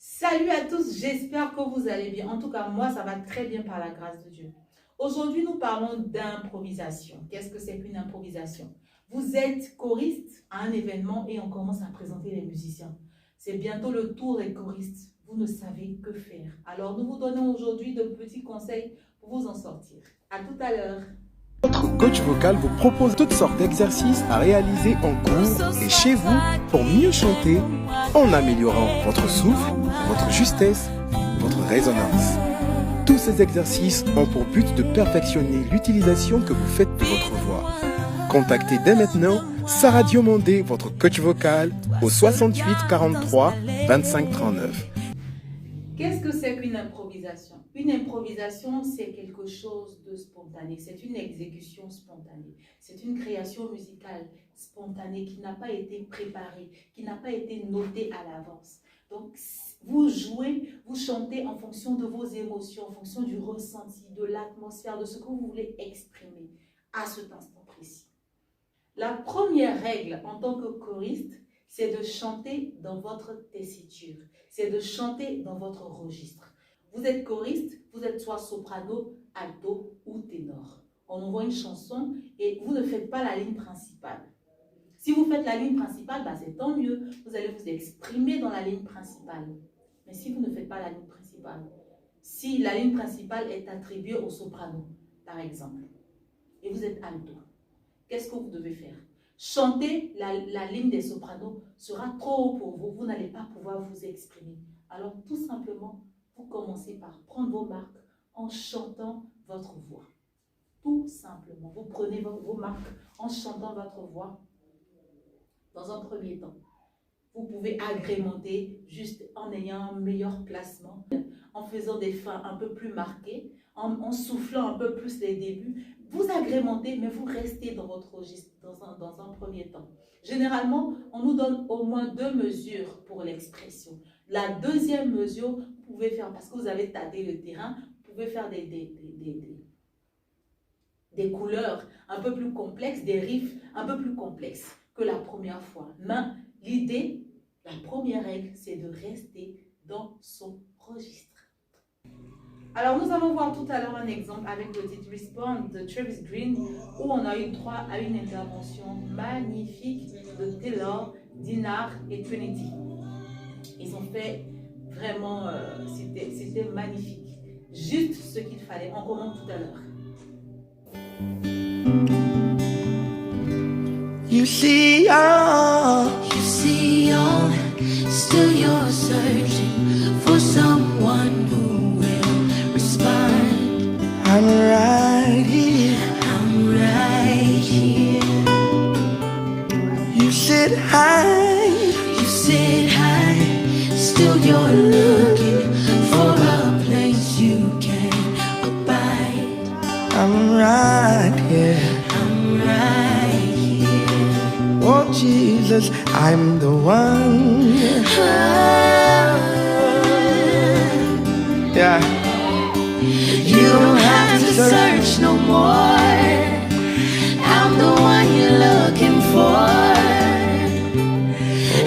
Salut à tous, j'espère que vous allez bien. En tout cas, moi, ça va très bien par la grâce de Dieu. Aujourd'hui, nous parlons d'improvisation. Qu'est-ce que c'est qu'une improvisation? Vous êtes choriste à un événement et on commence à présenter les musiciens. C'est bientôt le tour des choristes. Vous ne savez que faire. Alors, nous vous donnons aujourd'hui de petits conseils pour vous en sortir. À tout à l'heure. Notre coach vocal vous propose toutes sortes d'exercices à réaliser en cours et chez vous pour mieux chanter en améliorant votre souffle, votre justesse, votre résonance. Tous ces exercices ont pour but de perfectionner l'utilisation que vous faites de votre voix. Contactez dès maintenant Sarah Diomandé, votre coach vocal, au 68 43 25 39. Qu'est-ce que c'est qu'une improvisation? Une improvisation, c'est quelque chose de spontané. C'est une exécution spontanée. C'est une création musicale spontanée qui n'a pas été préparée, qui n'a pas été notée à l'avance. Donc, vous jouez, vous chantez en fonction de vos émotions, en fonction du ressenti, de l'atmosphère, de ce que vous voulez exprimer à cet instant précis. La première règle en tant que choriste, c'est de chanter dans votre tessiture. C'est de chanter dans votre registre. Vous êtes choriste, vous êtes soit soprano, alto ou ténor. On envoie une chanson et vous ne faites pas la ligne principale. Si vous faites la ligne principale, c'est tant mieux. Vous allez vous exprimer dans la ligne principale. Mais si vous ne faites pas la ligne principale, si la ligne principale est attribuée au soprano, par exemple, et vous êtes alto, qu'est-ce que vous devez faire? Chanter la ligne des sopranos sera trop haut pour vous. Vous n'allez pas pouvoir vous exprimer. Alors, tout simplement, vous commencez par prendre vos marques en chantant votre voix. Tout simplement, vous prenez vos marques en chantant votre voix dans un premier temps. Vous pouvez agrémenter juste en ayant un meilleur placement, en faisant des fins un peu plus marquées, en soufflant un peu plus les débuts. Vous agrémentez, mais vous restez dans votre registre dans un premier temps. Généralement, on nous donne au moins 2 mesures pour l'expression. La deuxième mesure, vous pouvez faire, parce que vous avez tâté le terrain, vous pouvez faire des couleurs un peu plus complexes, des riffs un peu plus complexes que la première fois. Mais l'idée, la première règle, c'est de rester dans son registre. Alors, nous allons voir tout à l'heure un exemple avec le titre Respond de Travis Green, où on a eu droit à une intervention magnifique de Taylor, Dinar et Trinity. Ils ont fait vraiment, c'était magnifique. Juste ce qu'il fallait. On commence tout à l'heure. You see all, still you're searching for someone who will respond. I'm right here, You sit high, still you're looking for a place you can abide. I'm right here. Oh Jesus, I'm the one. Yeah. You don't have to search no more. I'm the one you're looking for.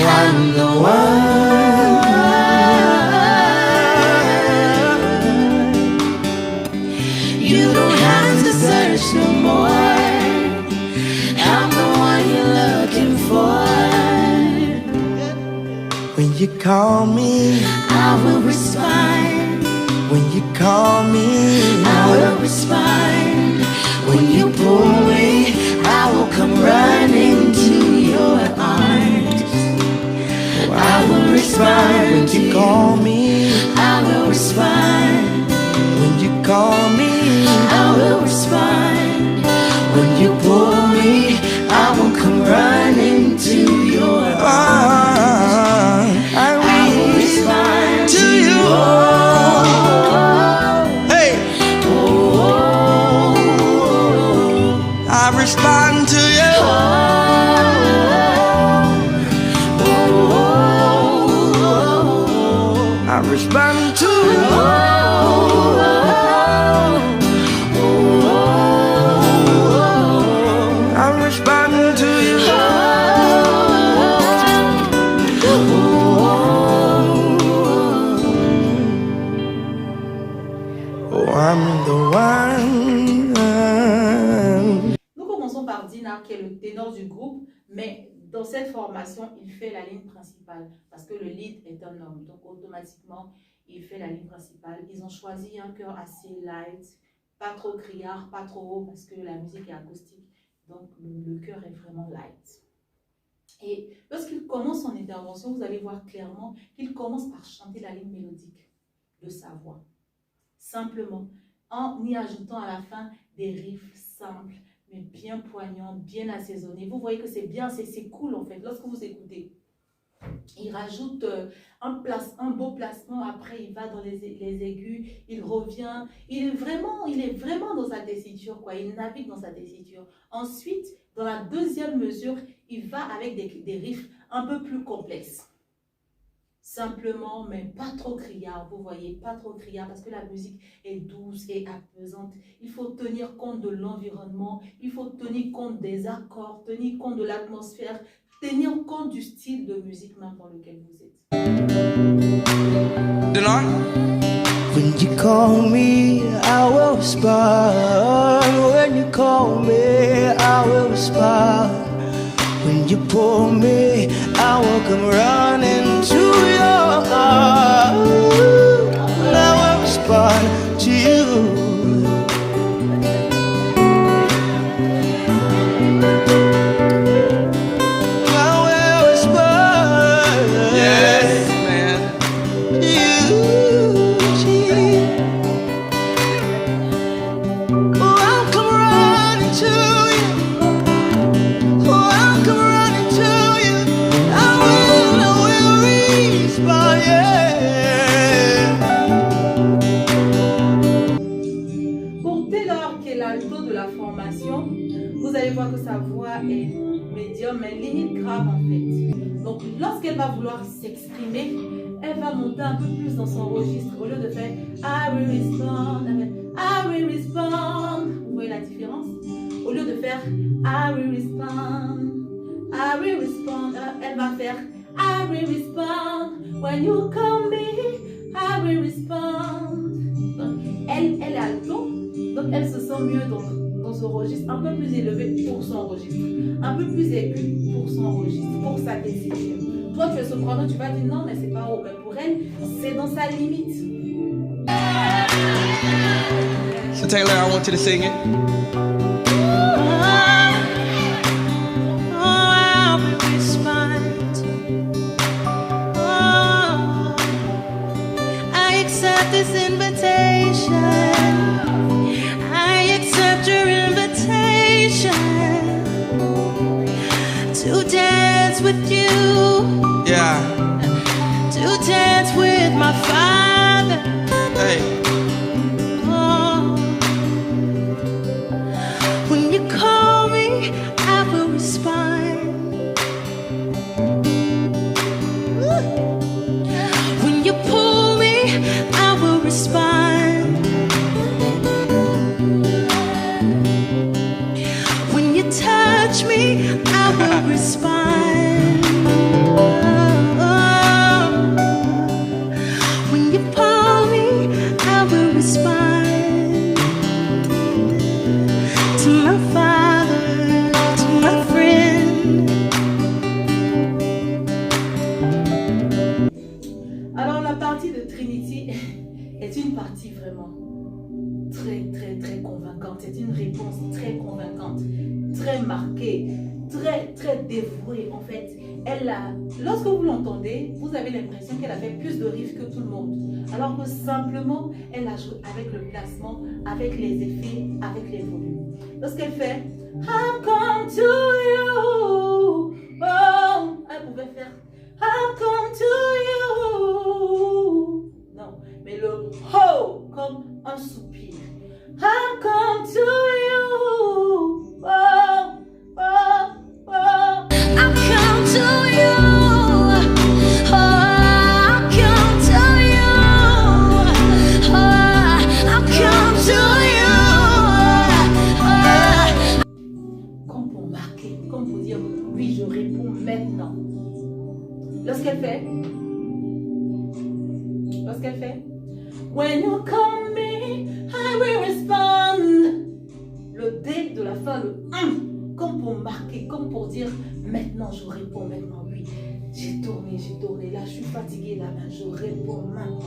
I'm the one. You don't have to search no more. I'm the one you're looking for. When you call me, I will respond. when you call me, I will respond. When you pull me, I will come running to your arms. I will respond when to you call me, I will respond. when you call me, I will respond. When you pull me, I will come running to your arms. I will Respond to you. Hey, I respond to you. I respond to you. I respond to you. Mais dans cette formation, il fait la ligne principale parce que le lead est un homme. Donc, automatiquement, il fait la ligne principale. Ils ont choisi un chœur assez light, pas trop criard, pas trop haut parce que la musique est acoustique. Donc, le chœur est vraiment light. Et lorsqu'il commence son intervention, vous allez voir clairement qu'il commence par chanter la ligne mélodique de sa voix. Simplement, en y ajoutant à la fin des riffs simples, mais bien poignants, bien assaisonnés. Vous voyez que c'est bien, c'est cool en fait, lorsque vous écoutez. Il rajoute un beau placement, après il va dans les aigus, il revient, il est vraiment dans sa tessiture, quoi. Il navigue dans sa tessiture. Ensuite, dans la deuxième mesure, il va avec des riffs un peu plus complexes. Simplement, mais pas trop criard, vous voyez, pas trop criard, parce que la musique est douce et apaisante. Il faut tenir compte de l'environnement, il faut tenir compte des accords, tenir compte de l'atmosphère, tenir compte du style de musique même dans lequel vous êtes. Denard? When you call me, I will respond. When you call me, I will respond. When you pull me, I will come running to your arms. I will respond to you. Vous allez voir que sa voix est médium, mais limite grave en fait. Donc lorsqu'elle va vouloir s'exprimer, elle va monter un peu plus dans son registre. Au lieu de faire I will respond, I will respond. Vous voyez la différence? Au lieu de faire I will respond, elle va faire I will respond. When you call me, I will respond. Donc, elle est alto, donc elle se sent mieux dans ce registre, un peu plus élevé pour son registre, un peu plus aigu pour son registre, pour sa tessiture. Toi, tu es soprano, tu vas dire non, mais c'est pas haut. Mais pour elle, c'est dans sa limite. So Taylor, I want you to sing it. This invitation, I accept your invitation to dance with you, Yeah. to dance with my Father. Hey. Oh. When you call me, I will respond. When you pull me, I will respond. When you touch me, I will respond. When you pull me, I will respond to my Father, to my friend. Alors la partie de Trinity est une partie vraiment très convaincante. C'est une réponse très convaincante, très marquée, très dévouée en fait. Lorsque vous l'entendez, vous avez l'impression qu'elle a fait plus de riffs que tout le monde. Alors que simplement, elle ajoute avec le placement, avec les effets, avec les volumes. Lorsqu'elle fait I've come to you, oh, elle pouvait faire I've come to you. Non, mais le ho comme un soupir. I've come to you. Oh, oh, oh. I've come to you. Oh, I've come to you. Oh, I've come to you. Oh. Comme pour marquer, comme pour dire oui, je réponds maintenant. Lorsqu'elle fait When you call me, I will respond. Le D de la fin, le comme pour marquer, comme pour dire maintenant je réponds, maintenant oui. J'ai tourné, là je suis fatiguée, là ben, je réponds maintenant.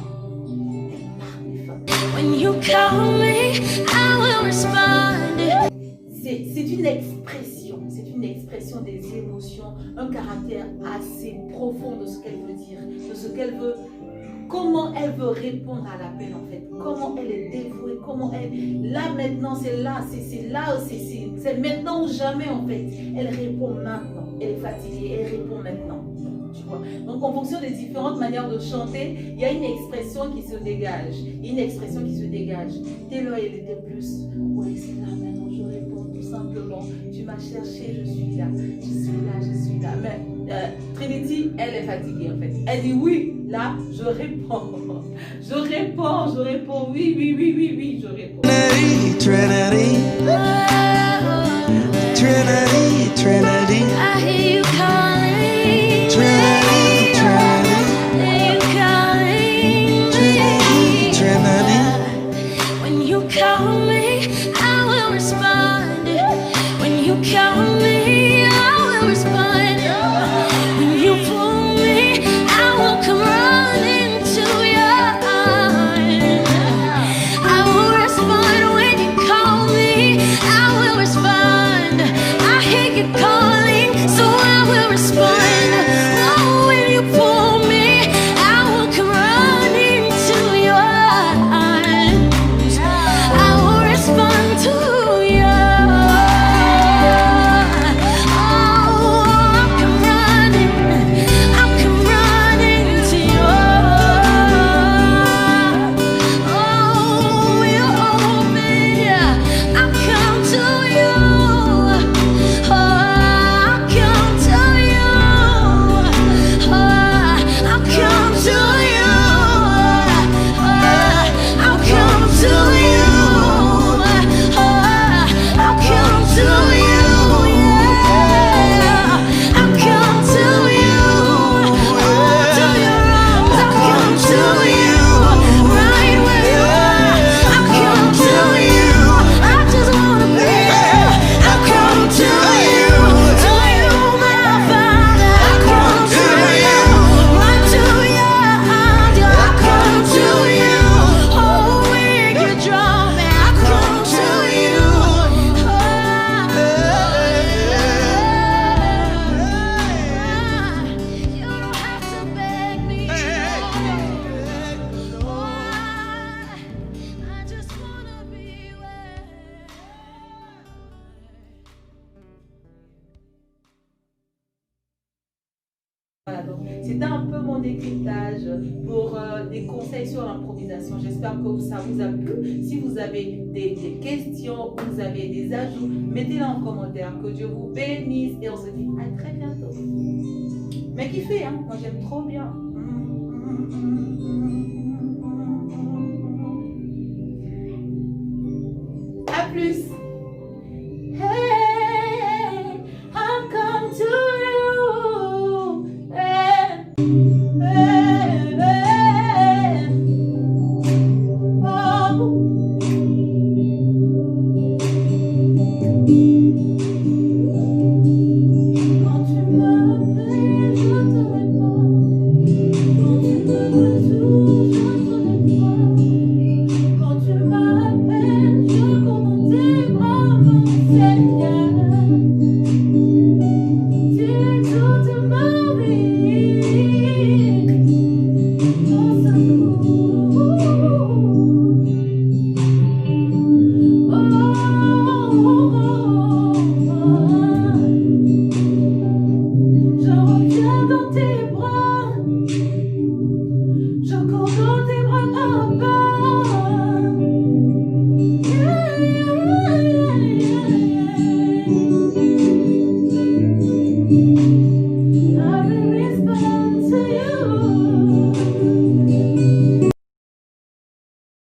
Elle marque les femmes. When you call me, I will respond. C'est une expression des émotions, un caractère assez profond de ce qu'elle veut dire, de ce qu'elle veut, comment elle veut répondre à l'appel en fait, comment elle est dévouée, comment elle, là maintenant c'est maintenant ou jamais en fait, elle répond maintenant, elle est fatiguée, elle répond maintenant, tu vois. Donc en fonction des différentes manières de chanter, il y a une expression qui se dégage, Taylor elle était plus, ouais c'est là maintenant je réponds tout simplement, tu m'as cherché, je suis là. Mais Trinity, elle est fatiguée en fait. Elle dit oui, là, je réponds, oui, je réponds. Trinity, I hear you calling. Trinity, hear you calling. Trinity, when you call me, I will respond. When you call me, I will respond. When you pull me, I will come running to your arms. I will respond when you call me. I will respond. I hear you calling, so I will respond. Oh, when you pull me, I will come running to your arms. I will respond to you. Voilà, donc c'était un peu mon décryptage pour des conseils sur l'improvisation. J'espère que ça vous a plu. Si vous avez des questions, vous avez des ajouts, mettez-les en commentaire. Que Dieu vous bénisse et on se dit à très bientôt. Mais kiffez, hein? Moi j'aime trop bien. À plus. Hey, I've come to you. Hey.